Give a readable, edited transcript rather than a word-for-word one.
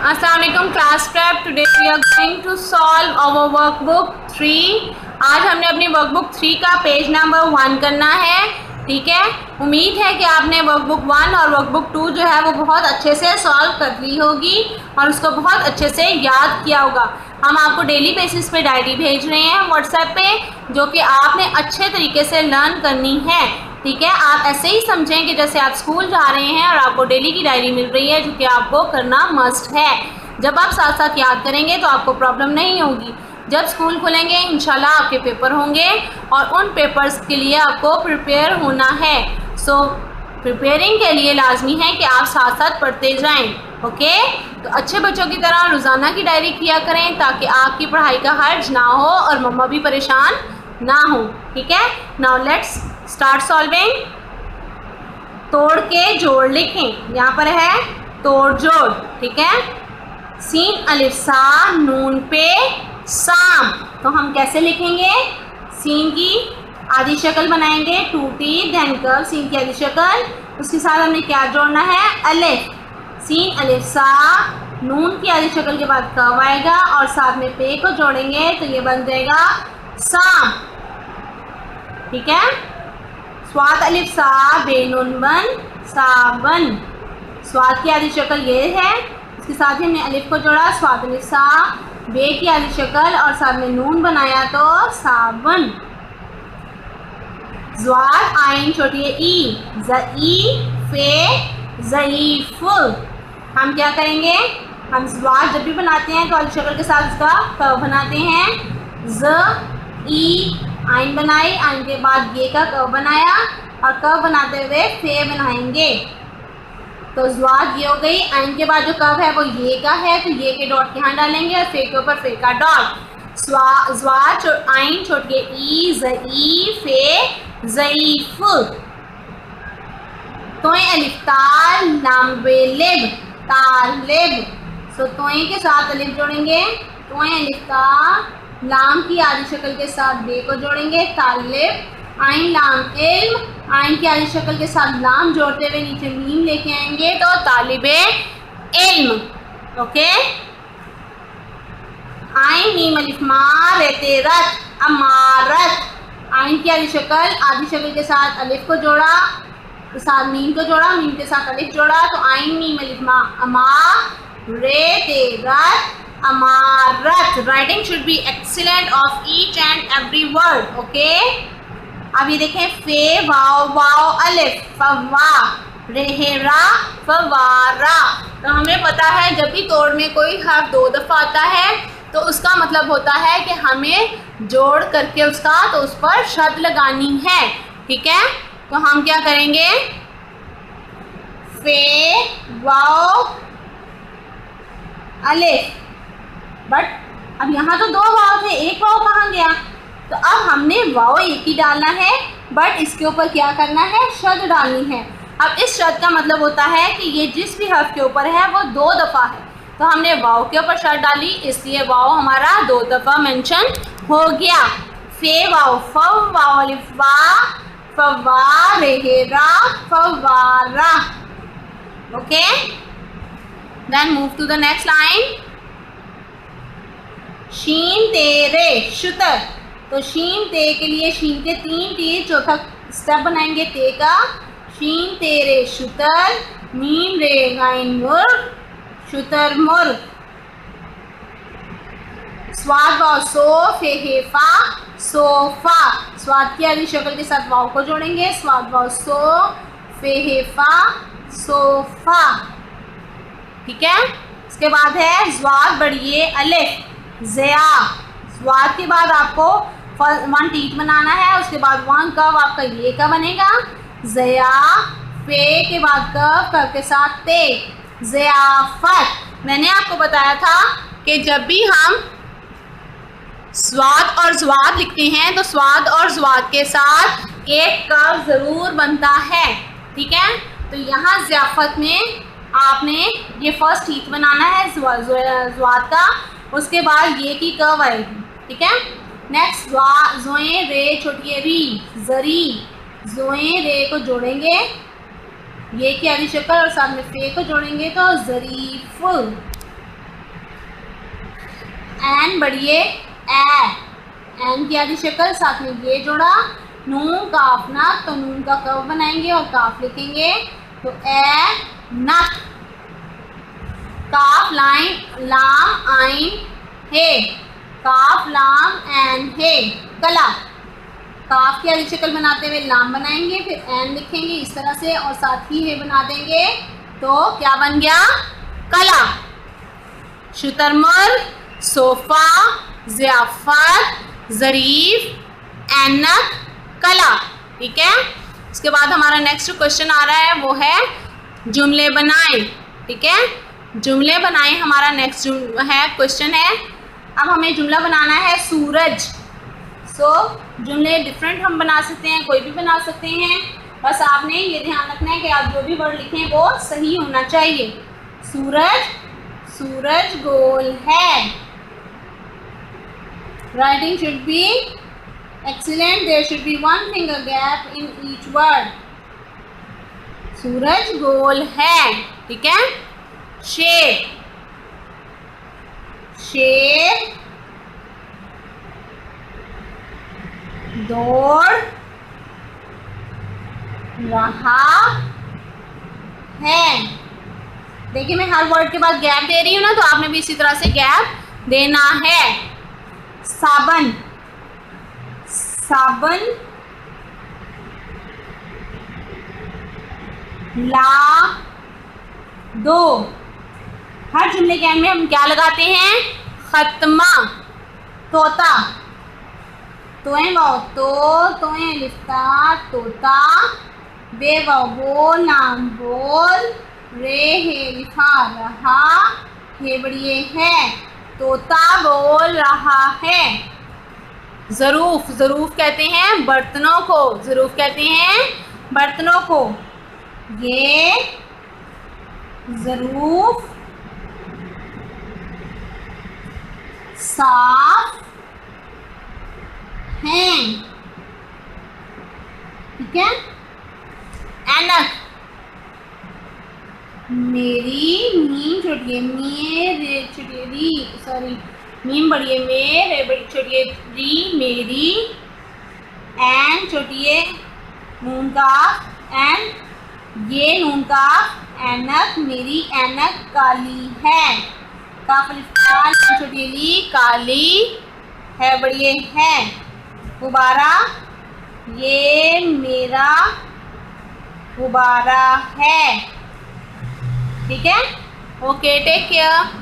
अस्सलाम वालेकुम class prep. Today we are going to solve our workbook 3। आज हमने अपनी वर्कबुक 3 का पेज नंबर 1 करना है। ठीक है, उम्मीद है कि आपने वर्कबुक 1 और वर्कबुक 2 जो है वो बहुत अच्छे से सॉल्व कर ली होगी और उसको बहुत अच्छे से याद किया होगा। हम आपको डेली बेसिस पे डायरी भेज रहे हैं व्हाट्सएप पे, जो कि आपने अच्छे तरीके से लर्न करनी है। ठीक है, आप ऐसे ही समझें कि जैसे आप स्कूल जा रहे हैं और आपको डेली की डायरी मिल रही है, जो कि आपको करना मस्ट है। जब आप साथ साथ याद करेंगे तो आपको प्रॉब्लम नहीं होगी। जब स्कूल खुलेंगे इंशाल्लाह आपके पेपर होंगे और उन पेपर्स के लिए आपको प्रिपेयर होना है। सो प्रिपेयरिंग के लिए लाजमी है कि आप साथ साथ पढ़ते जाएं। ओके, तो अच्छे बच्चों की तरह रोज़ाना की डायरी किया करें ताकि आपकी पढ़ाई का हर्ज ना हो और मम्मा भी परेशान ना हो। ठीक है, नाउ लेट्स स्टार्ट सॉल्विंग। तोड़ के जोड़ लिखें। यहाँ पर है तोड़ जोड़। ठीक है, सीन अलिफ सा नून पे साम। तो हम कैसे लिखेंगे? सीन की आधी शक्ल बनाएंगे, टूटी देन कर्व, सीन की आधी शक्ल। उसके साथ हमने क्या जोड़ना है? अलिफ। सीन अलिफ सा नून की आधी शक्ल के बाद कर्व आएगा और साथ में पे को जोड़ेंगे तो ये बन जाएगा साम। ठीक है, स्वाद अलिफ सा बेनून बन साबन। स्वाद की आधी शक्ल ये है, इसके साथ ही हमने अलिफ को जोड़ा, स्वाद अलिफ सा बे की आधी शक्ल और साथ में नून बनाया तो साबन। ज़्वाद आइन छोटी है ई, ज़ई फे ज़ईफ। हम क्या करेंगे? हम ज़्वाद जब भी बनाते हैं तो आधी शक्ल के साथ उसका कर्व बनाते हैं। ज़ ई आइन बनाई, आइन के बाद ये का कर्व बनाया और कर्व बनाते हुए फे बनाएंगे। तो ज़्वाद ये हो गई। आइन के बाद जो कर्व है वो ये का है, तो ये के डॉट यहाँ डालेंगे और फे के ऊपर फे का डॉट। ज़्वाद आइन छोटी ई, ज़ई फे ज़ईफ। तोए अलिफ ताल लाम बेलिब तालिब। सो तोए के साथ अलिफ जोड़ेंगे, तोए अलिफ ता लाम की आधी शक्ल के साथ बे को जोड़ेंगे तालिब। आइन लाम इल्म, आइन की आधी शक्ल के साथ लाम जोड़ते हुए नीचे मीम लेके आएंगे तो तालिबे इल्म। ओके, आइन मीम अलिफ मार रहते रत अमारत। आइन की आधी शक्ल के साथ अलिफ को जोड़ा, तो साथ मीम को जोड़ा, मीम के साथ अलिफ जोड़ा तो आइन मीम अलिफ मा अमा रे ते रत अमारत। Writing should be excellent of each and every word. Okay, अब ये देखें फे वाव वाव अलिफ फवा रेहरा फवारा। तो हमें पता है जब भी तोड़ में कोई हर्फ 2 दफ़ा आता है तो उसका मतलब होता है कि हमें जोड़ करके उसका तो उस पर शर्त लगानी है। ठीक है, तो हम क्या करेंगे? फे वाव अलिफ, बट अब यहाँ तो 2 वाव थे, एक वाव कहाँ गया? तो अब हमने वाव एक ही डालना है, बट इसके ऊपर क्या करना है? शर्त डालनी है। अब इस शर्त का मतलब होता है कि ये जिस भी हर्फ के ऊपर है वो 2 दफ़ा है, तो हमने वाव के ऊपर शर्त डाली, इसलिए वाव हमारा 2 दफ़ा मेंशन हो गया। फे वाव फव वाव अलिफ वा फवा रेहरा फवारा। Okay, then move to the next line. शीन तेरे शुतर। तो शीन ते के लिए शीन के 3 टी, चौथा स्टेप बनाएंगे ते का। शीन तेरे शुतर, मीम रे गाइन मुर्ग शुतर मुर्ग। स्वाद वाव सो फे हेफा सोफा। स्वाद की आधी शक्ल के साथ वाव को जोड़ेंगे, स्वाद वाव सो फे हेफा सोफा। ठीक है, इसके बाद है ज़्वाद बढ़िए अलिफ ज़या। ज़्वाद के बाद आपको 1 टीथ बनाना है, उसके बाद 1 कर्व आपका ये का बनेगा ज़या। फे के बाद कर्व के साथ ते ज़याफ़त। मैंने आपको बताया था कि जब भी हम स्वाद और ज़्वाद लिखते हैं तो स्वाद और ज़्वाद के साथ एक कर्व ज़रूर बनता है। ठीक है, तो यहाँ ज़याफ़त में आपने ये फर्स्ट टीथ बनाना है ज़्वाद का, उसके बाद ये की कर्व आएगी। ठीक है, नेक्स्ट ज़ोए रे छोटी री ज़री। ज़ोए रे को जोड़ेंगे, ये की आधी शक्ल और साथ में फे को जोड़ेंगे तो ज़रीफ़। एन बढ़िए ए, एन की आधी शक्ल, साथ में ये जोड़ा, नून काफ नक, तो नून का कव बनाएंगे और काफ लिखेंगे, तो ए नक। काफ लाइन लाम आइन हे, काफ लाम एन हे, कला। काफ की आधी शक्ल बनाते हुए लाम बनाएंगे, फिर एन लिखेंगे इस तरह से और साथ ही हे बना देंगे, तो क्या बन गया, कला। शुतरमुर्ग, सोफा, ज़ियाफ़त, ज़रीफ, ऐनक, कला। ठीक है, इसके बाद हमारा नेक्स्ट क्वेश्चन आ रहा है, वो है जुमले बनाएं। ठीक है, जुमले बनाएं हमारा नेक्स्ट है क्वेश्चन है। अब हमें जुमला बनाना है सूरज। जुमले डिफरेंट हम बना सकते हैं, कोई भी बना सकते हैं, बस आपने ये ध्यान रखना है कि आप जो भी वर्ड लिखें वो सही होना चाहिए। सूरज, सूरज गोल है। Writing should be excellent, there should be one finger gap in each word. सूरज गोल है। ठीक है, शेर, शेर दौड़ रहा है। देखिए मैं हर वर्ड के बाद गैप दे रही हूँ ना, तो आपने भी इसी तरह से गैप देना है। साबन, साबन ला दो। हर जुमले के एंड में हम क्या लगाते हैं, खत्मा। तोता, तोए वाओ तो, तोए लिफ्ता तोता, बे वाओ बोल नाम बोल, रे हे लिखा रहा, हे बढ़िए है, तोता बोल रहा है। ज़रूफ, ज़रूफ कहते हैं बर्तनों को, ज़रूफ कहते हैं बर्तनों को। ये ज़रूफ साफ हैं। ठीक है, ऐनक, मेरी, मीम छोटिए मेरे छोटिए री, सॉरी मीम बढ़िए मेरे बड़ी छोटिए री मेरी, एन छोटिए नून का एन, ये नून का ऐनक, मेरी ऐनक काली है। काफलिफ्तान छोटिए ली काली है बढ़िए है। गुब्बारा, ये मेरा गुब्बारा है। ठीक है, ओके, टेक केयर।